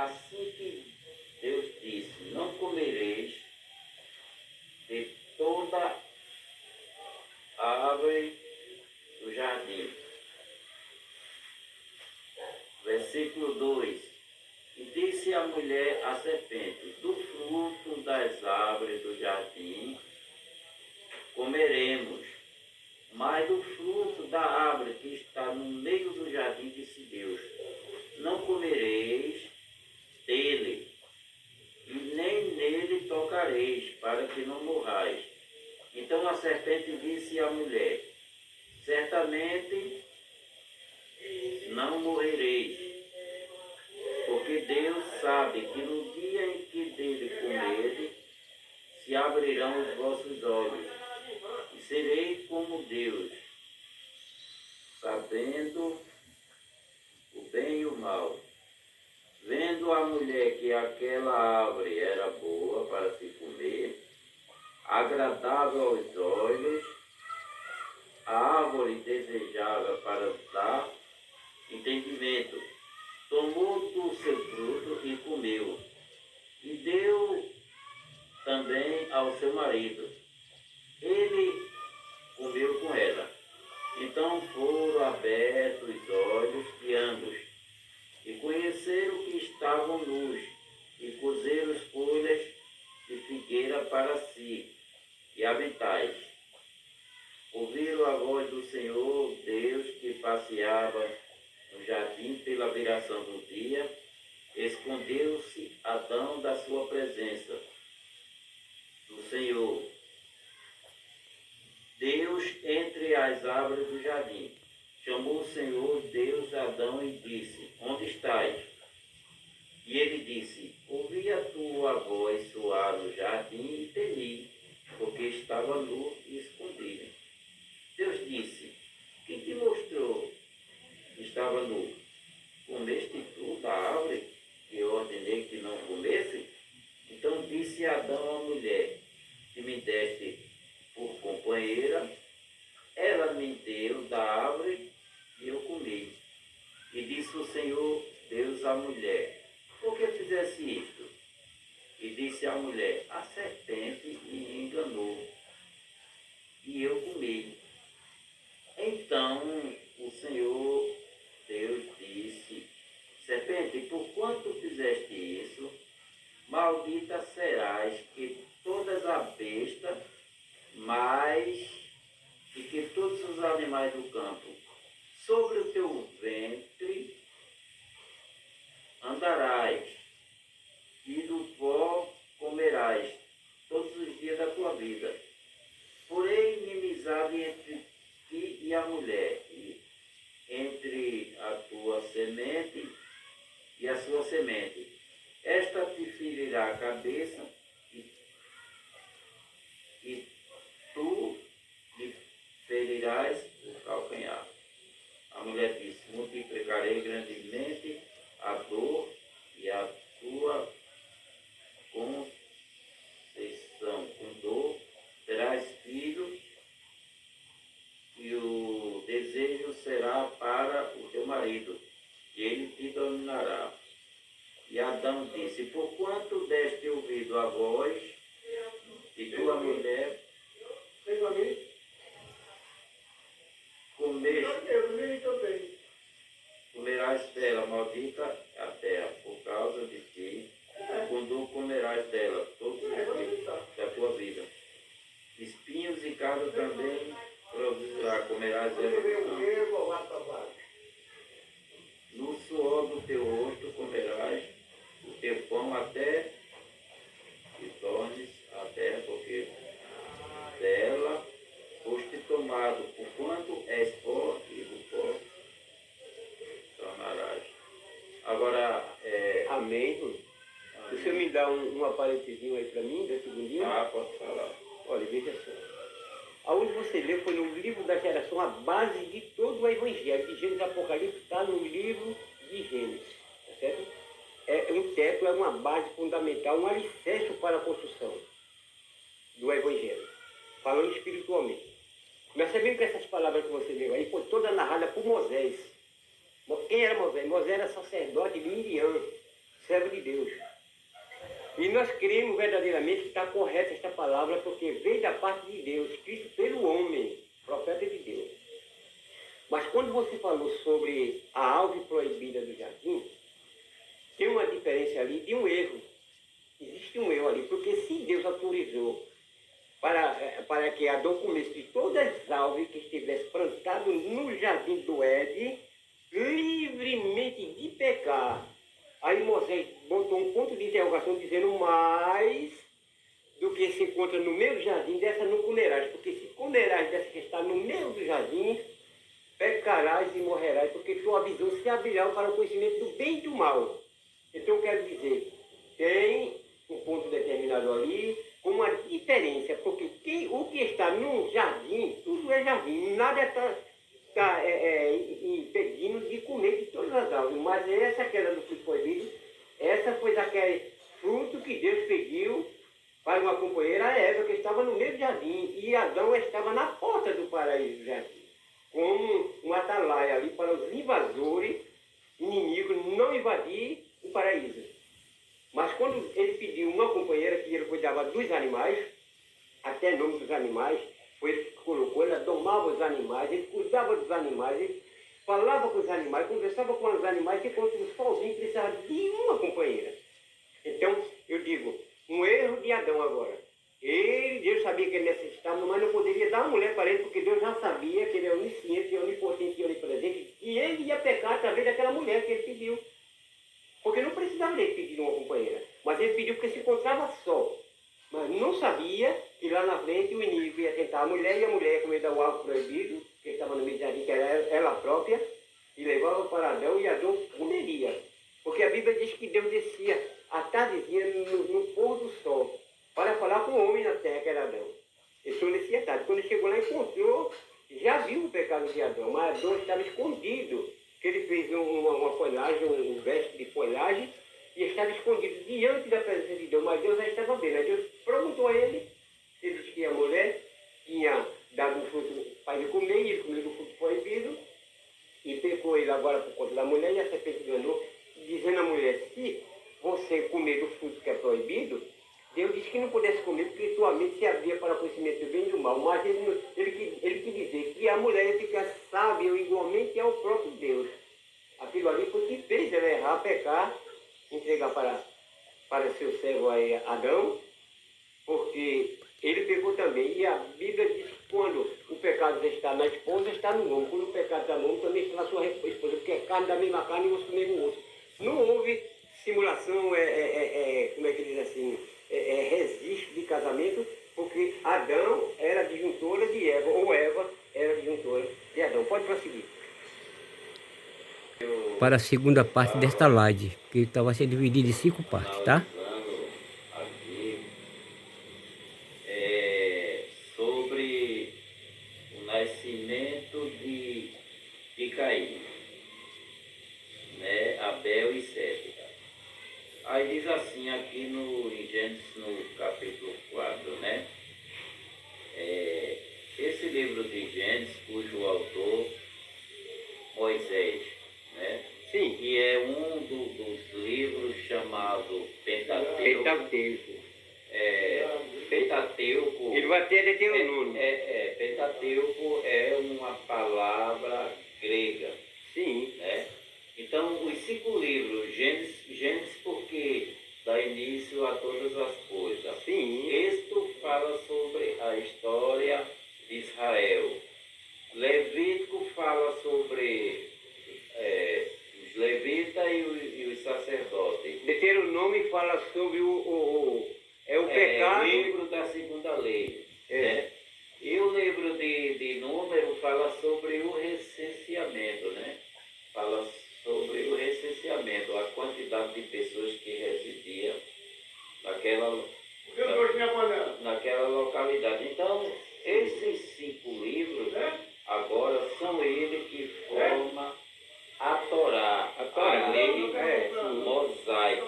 assim que Deus disse, não comereis de toda árvore do jardim. Versículo 2. E disse a mulher à serpente, do fruto das árvores do jardim comeremos, mas do fruto da árvore que está no meio do jardim, disse Deus, não comereis dele, e nem nele tocareis, para que não morrais. Então a serpente disse à mulher, certamente não morrereis, porque Deus sabe que no dia em que dele comerdes, se abrirão os vossos olhos, e sereis como Deus, sabendo o bem e o mal. Vendo a mulher que aquela árvore era boa para se comer, agradável aos olhos, a árvore desejável para dar entendimento, tomou do seu fruto e comeu, e deu também ao seu marido. Ele comeu com ela. Então foram abertos os olhos de ambos, e conheceram que estavam nus, e cozeram as folhas de figueira para si, e habitais. Ouviram a voz do Senhor Deus que passeava no jardim pela viração do dia, escondeu-se Adão da sua presença, do Senhor Deus entre as árvores do jardim. Chamou o Senhor Deus Adão e disse, onde estás? E ele disse, ouvi a tua voz soar no jardim e temi, porque estava nu e escondido. Deus disse, quem te mostrou que estava nu? Comeste tu da árvore que eu ordenei que não comesse? Então disse Adão à mulher, que me deste por companheira, ela me deu da árvore e eu comi. E disse o Senhor Deus à mulher, por que fizesse isto? E disse à mulher, a serpente me enganou, e eu comi. Então o Senhor Deus disse, serpente, por quanto fizeste isso, maldita serás que todas as bestas, mais e que todos os animais do campo, sobre o teu ventre andarás, e do pó comerás todos os dias da tua vida. Porém, inimizade entre ti e a mulher, e entre a tua semente e a sua semente. Esta te ferirá a cabeça, e tu lhe ferirás o calcanhar. A mulher disse, multiplicarei grandemente a dor e a tua conceição. Com dor terás filho, e o desejo será para o teu marido, e ele te dominará. E Adão disse, porquanto deste ouvido a voz de tua mulher, comerás dela, maldita a terra, por causa de ti, quando comerás dela todos os dias da tua vida. Espinhos e cardo também produzirá, comerás dela. No suor do teu rosto comerás o teu pão até que tornes a terra, porque dela foste tomado, porquanto és pó, e do pó tornarás. Agora, amém. O senhor me dá uma parentezinho aí para mim, 10 segundinhos? Ah, pode falar. Olha, veja só. Aonde você leu foi no livro da geração, a base de todo o Evangelho, de Gênesis e Apocalipse, está no livro de Gênesis, tá certo? Um teto, é uma base fundamental, um alicerce para a construção do Evangelho, falando espiritualmente. Nós sabemos que essas palavras que você leu aí foi toda narrada por Moisés. Quem era Moisés? Moisés era sacerdote de Midian, servo de de Deus. E nós cremos verdadeiramente que está correta esta palavra, porque veio da parte de Deus, escrito pelo homem, profeta de Deus. Mas quando você falou sobre a árvore proibida do jardim, tem uma diferença ali de um erro. Existe um erro ali, porque se Deus autorizou para que Adão comesse de todas as árvores que estivesse plantado no jardim do Éden, livremente de pecar. Aí Moisés botou um ponto de interrogação dizendo: mais do que se encontra no meio do jardim, dessa não comerás, porque se comerás dessa que está no meio do jardim, pecarás e morrerás, porque tua visão se abrirá para o conhecimento do bem e do mal. Então eu quero dizer, tem um ponto determinado ali, com uma diferença, porque o que está no jardim, tudo é jardim, nada está impedindo de comer de todas as árvores, mas essa queda do fruto proibido, essa foi aquele fruto que Deus pediu para uma companheira, a Eva, que estava no meio do jardim, e Adão estava na porta do paraíso do jardim, como um atalaia ali para os invasores, inimigos, não invadir o paraíso. Mas quando ele pediu uma companheira que ele cuidava dos animais, até nome dos animais, foi ele que colocou, ela domava os animais, ele cuidava dos animais, ele falava com os animais, conversava com os animais, enquanto sozinho precisava de uma companheira. Então, eu digo, um erro de Adão agora. Deus sabia que ele necessitava, mas não poderia dar uma mulher para ele, porque Deus já sabia que ele é onisciente, onipotente e onipresente, e ele ia pecar através daquela mulher que ele pediu. Porque não precisava dele pedir uma companheira, mas ele pediu porque se encontrava só. Mas não sabia que lá na frente o inimigo ia tentar a mulher, e a mulher ia comer do alvo proibido, que estava no meio do jardim, que era ela própria, e levava para Adão, e Adão comeria. Porque a Bíblia diz que Deus descia à tardezinha no pôr do sol, para falar com o homem na terra, que era Adão. Ele só descia à tarde. Quando ele chegou lá, encontrou, já viu o pecado de Adão, mas Adão estava escondido, que ele fez uma folhagem, um veste de folhagem, e estava escondido diante da presença de Deus, mas Deus já estava vendo. Aí Deus perguntou a ele, ele disse que a mulher tinha dado um fruto para ele comer, e ele comeu do fruto proibido, e pecou ele agora por conta da mulher, e a serpente enganou, dizendo à mulher: se você comer do fruto que é proibido, Deus disse que não pudesse comer, porque tua mente se abria para o conhecimento do bem e do mal. Mas ele quis dizer que a mulher ia ficar sábia igualmente ao próprio Deus. Aquilo ali foi que fez ela errar, pecar, entregar para seu servo aí, Adão, porque ele pecou também. E a Bíblia diz que quando o pecado está na esposa, está no homem. Quando o pecado está no homem, também está na sua esposa, porque é carne da mesma carne e osso do mesmo osso. Não houve simulação, como é que diz assim, registro de casamento, porque Adão era disjuntora de Eva, ou Eva era disjuntora de Adão. Pode prosseguir. Para a segunda parte desta live, que estava sendo dividida em 5 partes, tá? Aqui, sobre o nascimento de Caim, né? Abel e Sete. Aí diz assim aqui em Gênesis, no capítulo 4, né? Esse livro de Gênesis, cujo autor, Moisés, né? Sim. Que é um dos livros chamado Pentateuco. Pentateuco. Ele vai ter Deuteronômio. Pentateuco é uma palavra grega. Sim. Né? Então, os 5 livros, Gênesis porque dá início a todas as coisas. Sim. Êxodo fala sobre a história de Israel. Levítico fala sobre os levitas e os sacerdotes. Deuteronômio fala sobre o pecado. O livro da segunda lei. Né? E o livro de Número fala sobre o recenseamento, né? Fala sobre o recenseamento, a quantidade de pessoas que residiam naquela localidade. Então, esses 5 livros, agora, são eles que formam a Torá, a lei mosaica.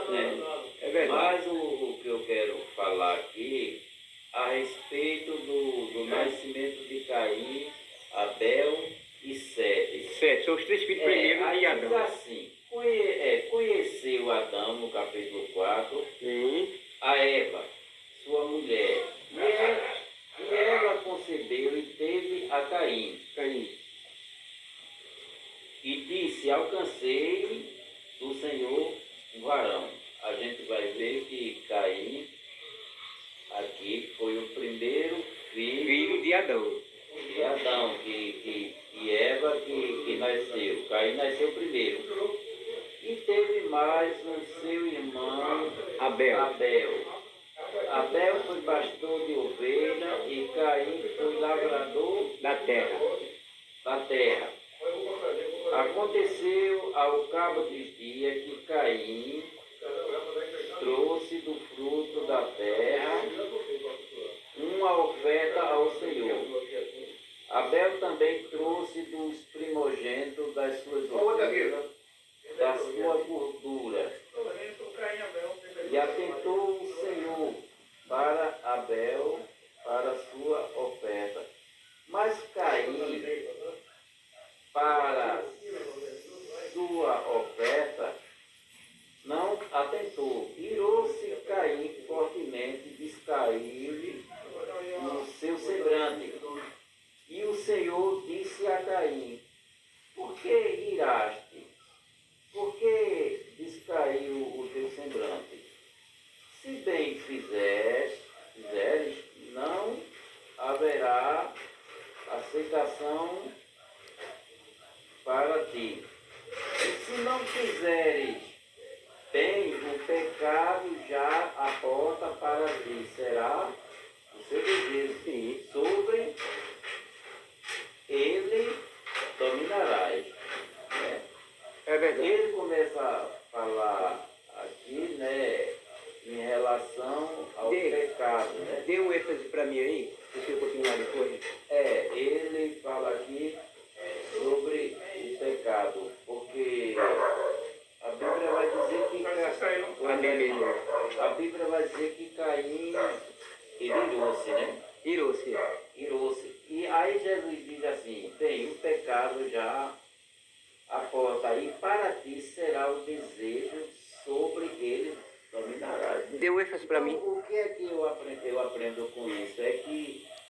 Né? É verdade. Mas o que eu quero falar aqui, a respeito do nascimento de Caim, Abel e Sete. Sete, são os 3 filhos primeiros de Diz Adão. assim, conheceu Adão no capítulo 4, Sim. a Eva, sua mulher. E ela concebeu e teve a Caim. Caim. E disse, alcancei do Senhor um varão. A gente vai ver que Caim aqui foi o primeiro Filho de Adão. de Adão, e Eva que nasceu. Caim nasceu primeiro. E teve mais o seu irmão Abel. Abel foi pastor de ovelha e Caim foi lavrador Da terra. da terra. Aconteceu ao cabo dos dias que Caim trouxe do fruto da terra uma oferta ao Senhor. Abel também trouxe dos primogênitos das suas ovelhas, da sua gordura. E atentou o Senhor para Abel, para a sua oferta. Mas Caim, para sua oferta, não atentou. Irou-se Caim fortemente, descaiu-lhe no seu semblante. E o Senhor disse a Caim, por que iraste? Por que descaiu o teu semblante? Se bem fizeres, não haverá aceitação para ti. E se não fizeres bem, o pecado já aponta para ti. Será o seu desejo, sim, sobre ele dominarás. Né? É verdade. Ele começa a falar aqui, né, em relação ao pecado, né? Dê um ênfase para mim aí, deixa eu continuar depois. Ele fala aqui sobre o pecado, porque a Bíblia vai dizer que a Bíblia vai dizer que Caim ele irou-se, né? Irou-se. E aí Jesus diz assim, bem, o pecado já aponta, e para ti será o desejo, sobre ele dominarás. Dê um ênfase para mim. O que é que eu aprendo com isso? É que